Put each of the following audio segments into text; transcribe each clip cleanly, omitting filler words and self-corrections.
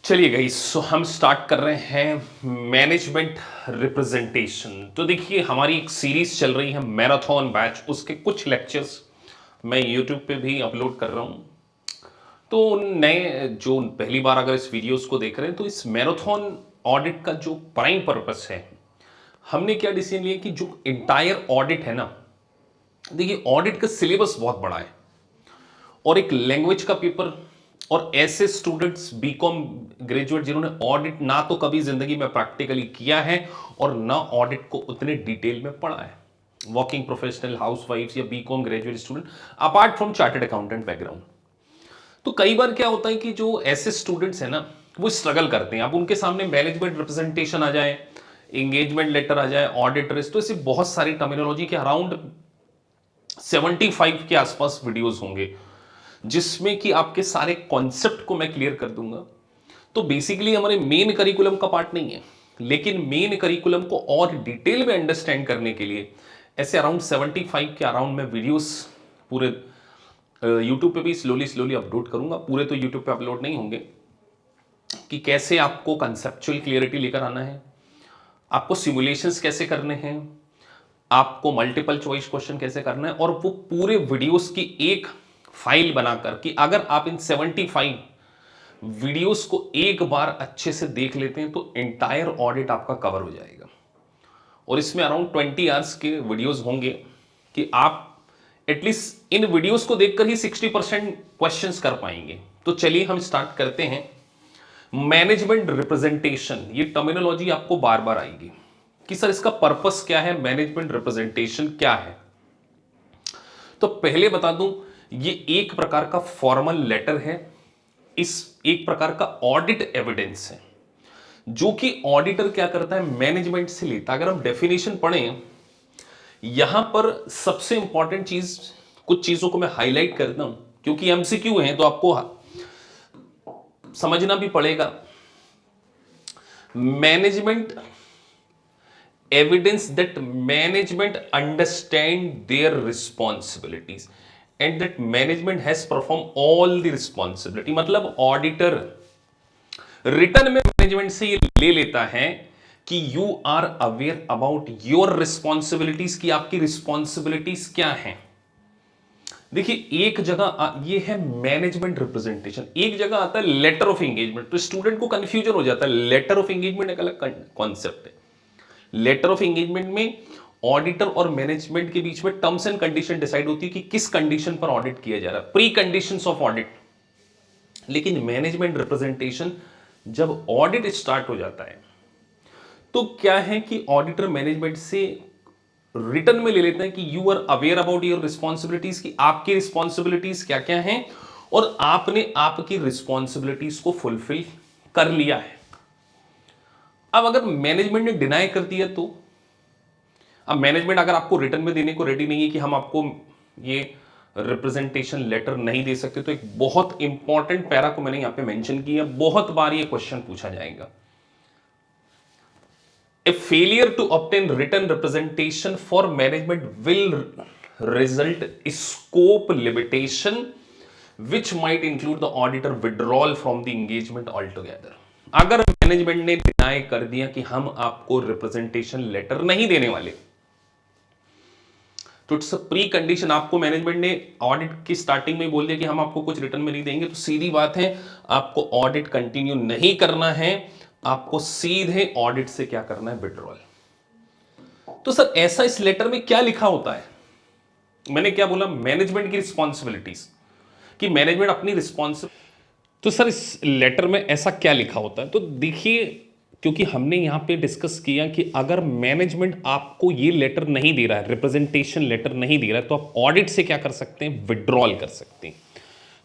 चलिए गाइस, सो हम स्टार्ट कर रहे हैं मैनेजमेंट रिप्रेजेंटेशन। तो देखिए, हमारी एक सीरीज चल रही है मैराथन बैच, उसके कुछ लेक्चर्स मैं यूट्यूब पे भी अपलोड कर रहा हूँ। तो उन नए जो पहली बार अगर इस वीडियोस को देख रहे हैं, तो इस मैराथन ऑडिट का जो प्राइम पर्पस है, हमने क्या डिसीजन लिया कि जो इंटायर ऑडिट है ना, देखिए ऑडिट का सिलेबस बहुत बड़ा है और एक लैंग्वेज का पेपर, और ऐसे स्टूडेंट्स बीकॉम ग्रेजुएट जिन्होंने ऑडिट ना तो कभी जिंदगी में प्रैक्टिकली किया है और ना ऑडिट को उतने डिटेल में पढ़ा है, वर्किंग प्रोफेशनल, हाउसवाइफ्स या BCom graduate student apart from chartered accountant background. तो कई बार क्या होता है कि जो ऐसे स्टूडेंट्स हैं ना, वो स्ट्रगल करते हैं। अब उनके सामने मैनेजमेंट रिप्रेजेंटेशन आ जाए, एंगेजमेंट लेटर आ जाए, ऑडिट रिस्ट, तो ऐसी बहुत सारी टर्मिनोलॉजी के अराउंड 75 के आसपास वीडियोस होंगे जिसमें कि आपके सारे कॉन्सेप्ट को मैं क्लियर कर दूंगा। तो बेसिकली हमारे मेन करिकुलम का पार्ट नहीं है, लेकिन मेन करिकुलम को और डिटेल में अंडरस्टैंड करने के लिए ऐसे अराउंड 75 के अराउंड में वीडियोस पूरे यूट्यूब पे भी स्लोली स्लोली अपलोड करूंगा। पूरे तो यूट्यूब पे अपलोड नहीं होंगे, कि कैसे आपको कंसेप्चुअल क्लियरिटी लेकर आना है, आपको सिमुलेशंस कैसे करने हैं, आपको मल्टीपल चॉइस क्वेश्चन कैसे करना है, और वो पूरे वीडियोस की एक फाइल बनाकर कि अगर आप इन 75 वीडियोस को एक बार अच्छे से देख लेते हैं तो एंटायर ऑडिट आपका कवर हो जाएगा। और इसमें अराउंड 20 आवर्स के वीडियोस होंगे कि आप एटलीस्ट इन वीडियोस को देखकर ही 60% क्वेश्चंस कर पाएंगे। तो चलिए हम स्टार्ट करते हैं। मैनेजमेंट रिप्रेजेंटेशन, ये टर्मिनोलॉजी आपको बार बार आएगी कि सर इसका पर्पस क्या है, मैनेजमेंट रिप्रेजेंटेशन क्या है। तो पहले बता दूं, ये एक प्रकार का फॉर्मल लेटर है, इस एक प्रकार का ऑडिट एविडेंस है, जो कि ऑडिटर क्या करता है, मैनेजमेंट से लेता है। अगर हम डेफिनेशन पढ़ें, यहां पर सबसे इंपॉर्टेंट चीज, कुछ चीजों को मैं हाईलाइट करता हूं क्योंकि एमसीक्यू है तो आपको समझना भी पड़ेगा। Management evidence that management understand their responsibilities and that management has performed all the responsibility। मतलब ऑडिटर रिटर्न में मैनेजमेंट से ये ले लेता है कि you are aware about your responsibilities, की आपकी रिस्पॉन्सिबिलिटीज क्या हैं। देखिए, एक जगह ये है मैनेजमेंट रिप्रेजेंटेशन, एक जगह आता है लेटर ऑफ एंगेजमेंट। तो स्टूडेंट को कंफ्यूजन हो जाता है, लेटर ऑफ एंगेजमेंट एक अलग कॉन्सेप्ट है। लेटर ऑफ एंगेजमेंट में ऑडिटर और मैनेजमेंट के बीच में टर्म्स एंड कंडीशन डिसाइड होती है कि किस कंडीशन पर ऑडिट किया जा रहा है, प्री कंडीशंस ऑफ ऑडिट। लेकिन मैनेजमेंट रिप्रेजेंटेशन जब ऑडिट स्टार्ट हो जाता है तो क्या है कि ऑडिटर मैनेजमेंट से रिटर्न में ले लेते हैं कि you are aware about your responsibilities, की आपकी रिस्पॉन्सिबिलिटीज क्या क्या हैं और आपने आपकी रिस्पॉन्सिबिलिटीज को फुलफिल कर लिया है। अब अगर मैनेजमेंट ने डिनाई कर दिया तो, अब मैनेजमेंट अगर आपको रिटर्न में देने को रेडी नहीं है कि हम आपको ये रिप्रेजेंटेशन लेटर नहीं दे सकते, तो एक बहुत इंपॉर्टेंट पैरा को मैंने यहां पे मेंशन किया, बहुत बार ये क्वेश्चन पूछा जाएगा। A failure to obtain return representation for management will result scope limitation which might include the auditor withdrawal from the engagement altogether. अगर मैनेजमेंट ने डिनाई कर दिया कि हम आपको रिप्रेजेंटेशन लेटर नहीं देने वाले, तो इट्स अ प्री कंडीशन। आपको मैनेजमेंट ने ऑडिट की स्टार्टिंग में बोल दिया कि हम आपको कुछ रिटर्न में नहीं देंगे, तो सीधी बात है, आपको ऑडिट कंटिन्यू नहीं करना है, आपको सीधे ऑडिट से क्या करना है, विड्रॉल। तो सर ऐसा इस लेटर में क्या लिखा होता है? मैंने क्या बोला, मैनेजमेंट की रिस्पॉन्सिबिलिटीज, कि मैनेजमेंट अपनी रिस्पॉन्सिबिलिटी। तो सर इस लेटर में ऐसा क्या लिखा होता है? तो देखिए, क्योंकि हमने यहां पे डिस्कस किया कि अगर मैनेजमेंट आपको ये लेटर नहीं दे रहा है, रिप्रेजेंटेशन लेटर नहीं दे रहा है, तो आप ऑडिट से क्या कर सकते हैं, विड्रॉल कर सकते हैं।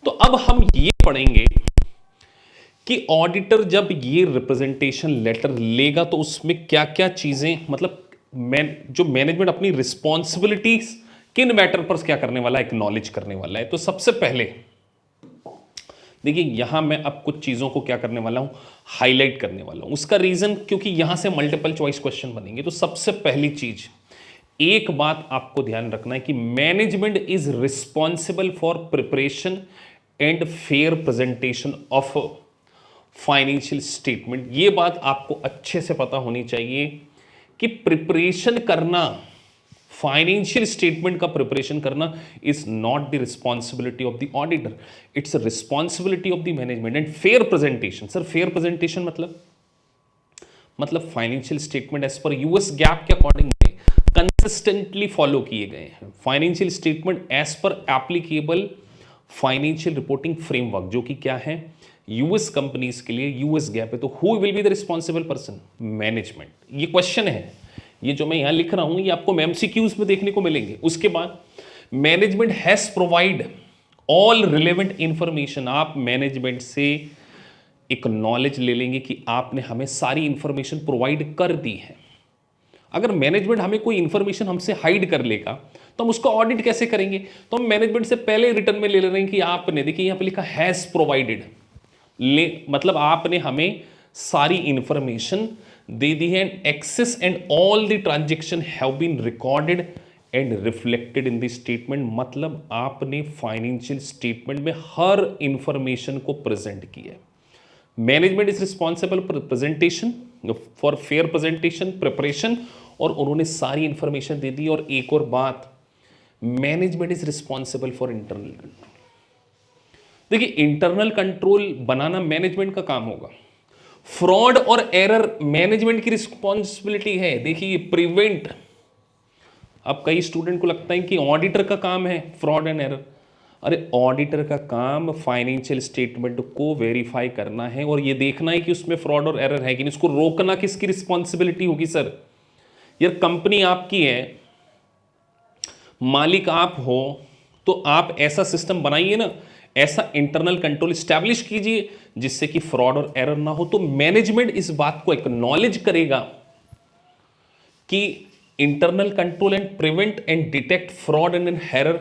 तो अब हम ये पढ़ेंगे कि ऑडिटर जब ये रिप्रेजेंटेशन लेटर लेगा तो उसमें क्या क्या चीजें, मतलब जो मैनेजमेंट अपनी रिस्पॉन्सिबिलिटीज किन मैटर पर क्या करने वाला है, एक्नॉलेज करने वाला है। तो सबसे पहले देखिए, यहां मैं अब कुछ चीजों को क्या करने वाला हूं, हाईलाइट करने वाला हूं। उसका रीजन, क्योंकि यहां से मल्टीपल चॉइस क्वेश्चन बनेंगे। तो सबसे पहली चीज, एक बात आपको ध्यान रखना है कि management is responsible for preparation and fair presentation of financial statement. ये बात आपको अच्छे से पता होनी चाहिए कि प्रिपरेशन करना, फाइनेंशियल स्टेटमेंट का प्रिपरेशन करना is not the responsibility of the auditor, it's a responsibility of the management. And fair presentation, sir fair presentation मतलब financial statement as per US GAAP के अकॉर्डिंग कंसिस्टेंटली फॉलो किए गए हैं। Financial statement as per applicable financial reporting framework, जो कि क्या है, US companies के लिए यूएस गैप है। तो who will be the responsible person? Management. ये क्वेश्चन है, ये जो मैं यहां लिख रहा हूं ये आपको एमसीक्यूज में देखने को मिलेंगे। उसके बाद management has provide all relevant information. आप मैनेजमेंट से एक नॉलेज ले लेंगे कि आपने हमें सारी इंफॉर्मेशन प्रोवाइड कर दी है। अगर मैनेजमेंट हमें कोई इंफॉर्मेशन हमसे हाइड कर लेगा तो हम उसका ऑडिट कैसे करेंगे? तो हम मैनेजमेंट से पहले रिटर्न में ले रहे हैं कि आपने, देखिए यहां पे लिखा हैज प्रोवाइडेड, मतलब आपने हमें सारी इंफॉर्मेशन दे दी है। And access and all the transaction have been recorded and reflected in the statement, मतलब आपने फाइनेंशियल स्टेटमेंट में हर इंफॉर्मेशन को प्रेजेंट किया है। Management is responsible for presentation, for fair presentation, preparation, और उन्होंने सारी इंफॉर्मेशन दे दी। और एक और बात, management is responsible for internal control. देखिए इंटरनल कंट्रोल बनाना मैनेजमेंट का काम होगा। फ्रॉड और एरर मैनेजमेंट की रिस्पॉन्सिबिलिटी है। देखिए प्रिवेंट, अब कई स्टूडेंट को लगता है कि ऑडिटर का काम है फ्रॉड एंड एरर। अरे ऑडिटर का काम फाइनेंशियल स्टेटमेंट को वेरीफाई करना है और ये देखना है कि उसमें फ्रॉड और एरर है कि नहीं। इसको रोकना किसकी रिस्पॉन्सिबिलिटी होगी? सर यार कंपनी आपकी है, मालिक आप हो, तो आप ऐसा सिस्टम बनाइए ना, ऐसा इंटरनल कंट्रोल स्टैब्लिश कीजिए जिससे कि फ्रॉड और एरर ना हो। तो मैनेजमेंट इस बात को एक्नॉलेज करेगा कि internal control and prevent and detect fraud and error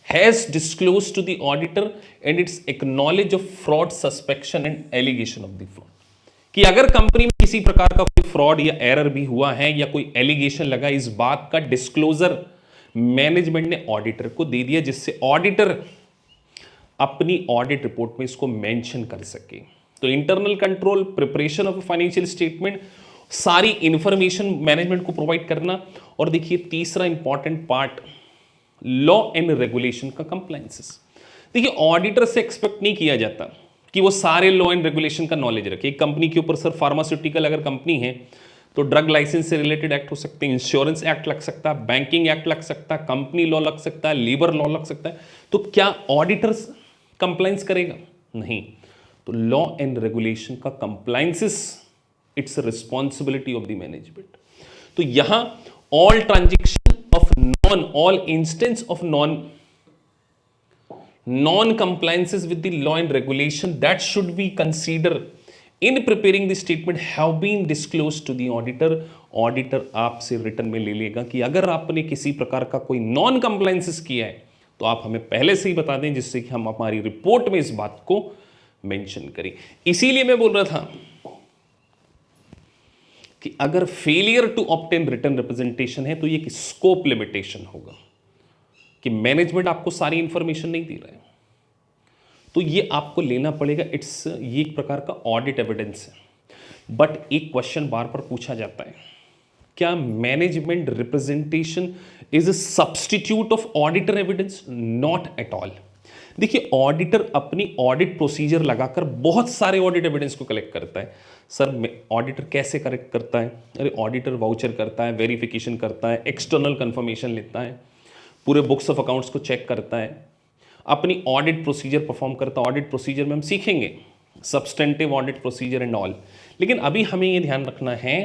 has disclosed to the auditor and its acknowledge of fraud suspicion and allegation of the fraud, कि अगर कंपनी में किसी प्रकार का कोई फ्रॉड या एरर भी हुआ है या कोई एलिगेशन लगा, इस बात का डिस्क्लोजर मैनेजमेंट ने ऑडिटर को दे दिया, जिससे ऑडिटर अपनी ऑडिट रिपोर्ट में इसको मेंशन कर सके। तो internal control, preparation of financial statement, सारी इंफॉर्मेशन मैनेजमेंट को प्रोवाइड करना। और देखिए तीसरा important part, law and regulation का कंप्लायंसेस। देखिए ऑडिटर से एक्सपेक्ट नहीं किया जाता कि वो सारे लॉ एंड रेगुलेशन का नॉलेज रखे। एक कंपनी के ऊपर, सर फार्मास्यूटिकल अगर कंपनी है तो ड्रग लाइसेंस से रिलेटेड एक्ट हो सकते हैं, इंश्योरेंस एक्ट लग सकता है, बैंकिंग एक्ट लग सकता है, कंपनी लॉ लग सकता है, लेबर लॉ लग सकता है। तो क्या ऑडिटर्स कंप्लायंस करेगा? नहीं। तो लॉ एंड रेगुलेशन का compliances it's responsibility of the management. तो यहां all transaction of all instance of non-compliances with the law and regulation that should be considered in preparing the statement have been disclosed to the auditor। Auditor आपसे return में ले लेगा कि अगर आपने किसी प्रकार का कोई नॉन कंप्लायंसेस किया है तो आप हमें पहले से ही बता दें, जिससे कि हम हमारी रिपोर्ट में इस बात को मेंशन करें। इसीलिए मैं बोल रहा था कि अगर failure to obtain return representation है तो ये स्कोप लिमिटेशन होगा कि मैनेजमेंट आपको सारी इंफॉर्मेशन नहीं दे रहा है, तो ये आपको लेना पड़ेगा। ये एक प्रकार का ऑडिट एविडेंस है। बट एक क्वेश्चन बार बार पूछा जाता है, क्या management representation is a substitute of auditor evidence? Not at all. देखिए ऑडिटर अपनी ऑडिट प्रोसीजर लगाकर बहुत सारे ऑडिट एविडेंस को कलेक्ट करता है। सर ऑडिटर कैसे कलेक्ट करता है? अरे ऑडिटर वाउचर करता है, वेरिफिकेशन करता है, एक्सटर्नल कंफर्मेशन लेता है, पूरे बुक्स ऑफ अकाउंट्स को चेक करता है, अपनी ऑडिट प्रोसीजर परफॉर्म करता है। ऑडिट प्रोसीजर में हम सीखेंगे substantive audit procedure and all. लेकिन अभी हमें ये ध्यान रखना है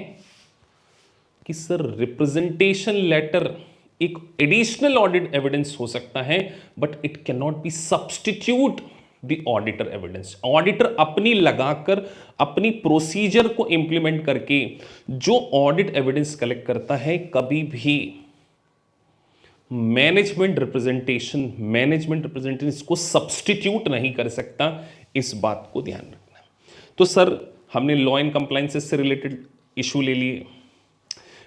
कि सर रिप्रेजेंटेशन लेटर एक एडिशनल ऑडिट एविडेंस हो सकता है, but it can not be substitute the auditor evidence. Auditor अपनी लगाकर, अपनी प्रोसीजर को इंप्लीमेंट करके जो ऑडिट एविडेंस कलेक्ट करता है, कभी भी मैनेजमेंट रिप्रेजेंटेशन इसको सब्स्टिट्यूट नहीं कर सकता। इस बात को ध्यान रखना है। तो सर हमने लॉ एंड कंप्लायंसेस से रिलेटेड इशू ले लिए।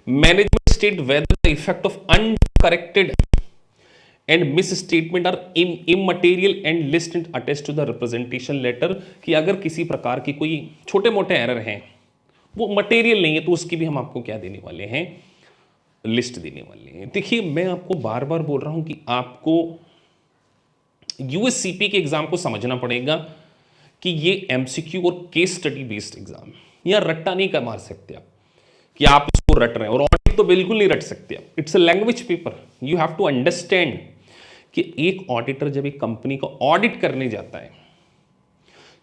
Management state whether the effect of uncorrected and misstatement are immaterial and list and attest to the representation letter, कि अगर किसी प्रकार की कोई छोटे मोटे एरर हैं, वो मटेरियल नहीं है, तो उसकी भी हम आपको क्या देने वाले हैं, लिस्ट देने वाले हैं। देखिए मैं आपको बार बार बोल रहा हूं कि आपको यूएससीपी के एग्जाम को समझना पड़ेगा कि ये एमसीक्यू और केस स्टडी बेस्ड एग्जाम, या रट्टा नहीं कर मार सकते आप कि आप इसको रट रहे हैं, और ऑडिट तो बिल्कुल नहीं रट सकते आप। It's a language paper, you have to understand कि एक ऑडिटर जब एक कंपनी को ऑडिट करने जाता है,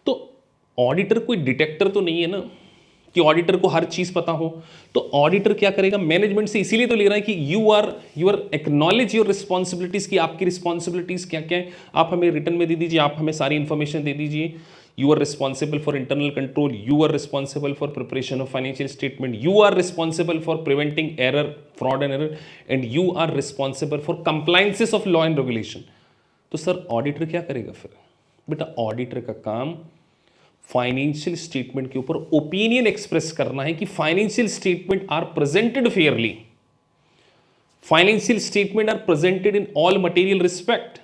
तो ऑडिटर कोई डिटेक्टर तो नहीं है ना कि ऑडिटर को हर चीज पता हो। तो ऑडिटर क्या करेगा, मैनेजमेंट से इसीलिए तो ले रहा है कि you are acknowledge your responsibilities, की आपकी रिस्पॉन्सिबिलिटीज क्या क्या है, आप हमें रिटर्न में दे दीजिए, आप हमें सारी इंफॉर्मेशन दे दीजिए। You are responsible for internal control, you are responsible for preparation of financial statement, you are responsible for preventing error, fraud and error, and you are responsible for compliances of law and regulation. तो sir auditor क्या करेगा फिर? बेटा auditor का काम financial statement के ऊपर opinion express करना है कि financial statement are presented fairly, financial statement are presented in all material respect,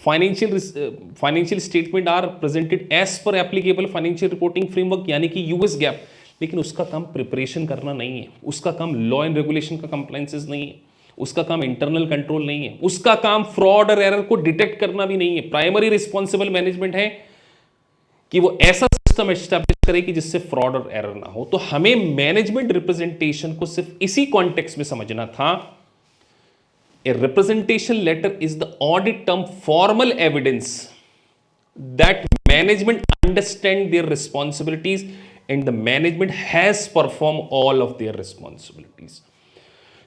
financial statement are presented as per applicable financial reporting framework, यानी कि यूएस गैप। लेकिन उसका काम प्रिपरेशन करना नहीं है, उसका काम लॉ एंड रेगुलेशन का कंप्लायंसेस नहीं है, उसका काम इंटरनल कंट्रोल नहीं है, उसका काम फ्रॉड और एरर को डिटेक्ट करना भी नहीं है। प्राइमरी रिस्पॉन्सिबल मैनेजमेंट है कि वो ऐसा सिस्टम एस्टैब्लिश करे कि जिससे फ्रॉड और एरर ना हो। तो हमें मैनेजमेंट रिप्रेजेंटेशन को सिर्फ इसी कॉन्टेक्स्ट में समझना था। A representation letter is the audit term formal evidence that management understand their responsibilities and the management has perform all of their responsibilities.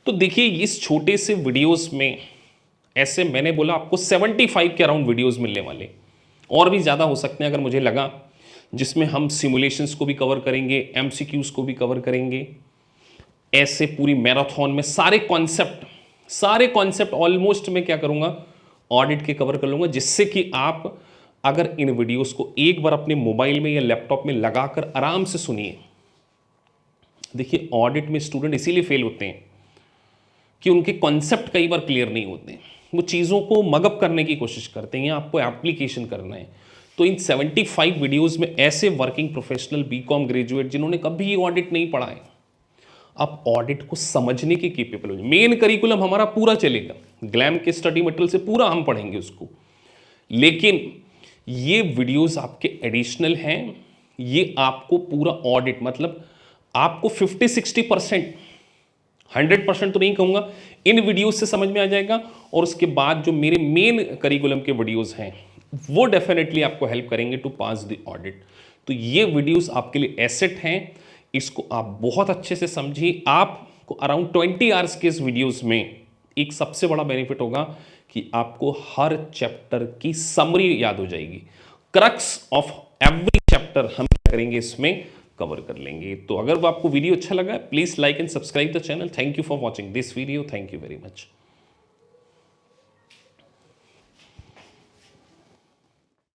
तो देखिए इस छोटे से वीडियोस में, ऐसे मैंने बोला आपको 75 के अराउंड वीडियोस मिलने वाले, और भी ज़्यादा हो सकते हैं अगर मुझे लगा, जिसमें हम सिमुलेशंस को भी कवर करेंगे, एमसीक्यूज को भी कवर करेंगे। ऐसे पूरी मैराथन में सारे कॉन्सेप्ट ऑलमोस्ट मैं क्या करूँगा, ऑडिट के कवर कर लूँगा, जिससे कि आप अगर इन वीडियोस को एक बार अपने मोबाइल में या लैपटॉप में लगाकर आराम से सुनिए। देखिए ऑडिट में स्टूडेंट इसीलिए फेल होते हैं कि उनके कॉन्सेप्ट कई बार क्लियर नहीं होते हैं, वो चीज़ों को मगअप करने की कोशिश करते हैं, आपको एप्लीकेशन करना है। तो इन 75 वीडियोस में ऐसे वर्किंग प्रोफेशनल, बीकॉम ग्रेजुएट जिन्होंने कभी ऑडिट नहीं पढ़ा है, आप ऑडिट को समझने के केपेबल हो। मेन करिकुलम हमारा पूरा चलेगा, ग्लैम के स्टडी मटेरियल से पूरा हम पढ़ेंगे उसको, लेकिन ये वीडियोस आपके एडिशनल हैं। ये आपको पूरा ऑडिट, मतलब आपको 50-60%, 100% तो नहीं कहूँगा, इन वीडियोस से समझ में आ जाएगा। और उसके बाद जो मेरे मेन करिकुलम के वीडियोस हैं वो डेफिनेटली आपको हेल्प करेंगे टू पास द ऑडिट। तो ये वीडियोस आपके लिए एसेट हैं, इसको आप बहुत अच्छे से समझिए। आपको अराउंड 20 आवर्स के इस वीडियोस में एक सबसे बड़ा बेनिफिट होगा कि आपको हर चैप्टर की समरी याद हो जाएगी। क्रक्स ऑफ एवरी चैप्टर हम क्या करेंगे, इसमें कवर कर लेंगे। तो अगर वो आपको वीडियो अच्छा लगा, please like and subscribe the channel. Thank you for watching this video, thank you very much.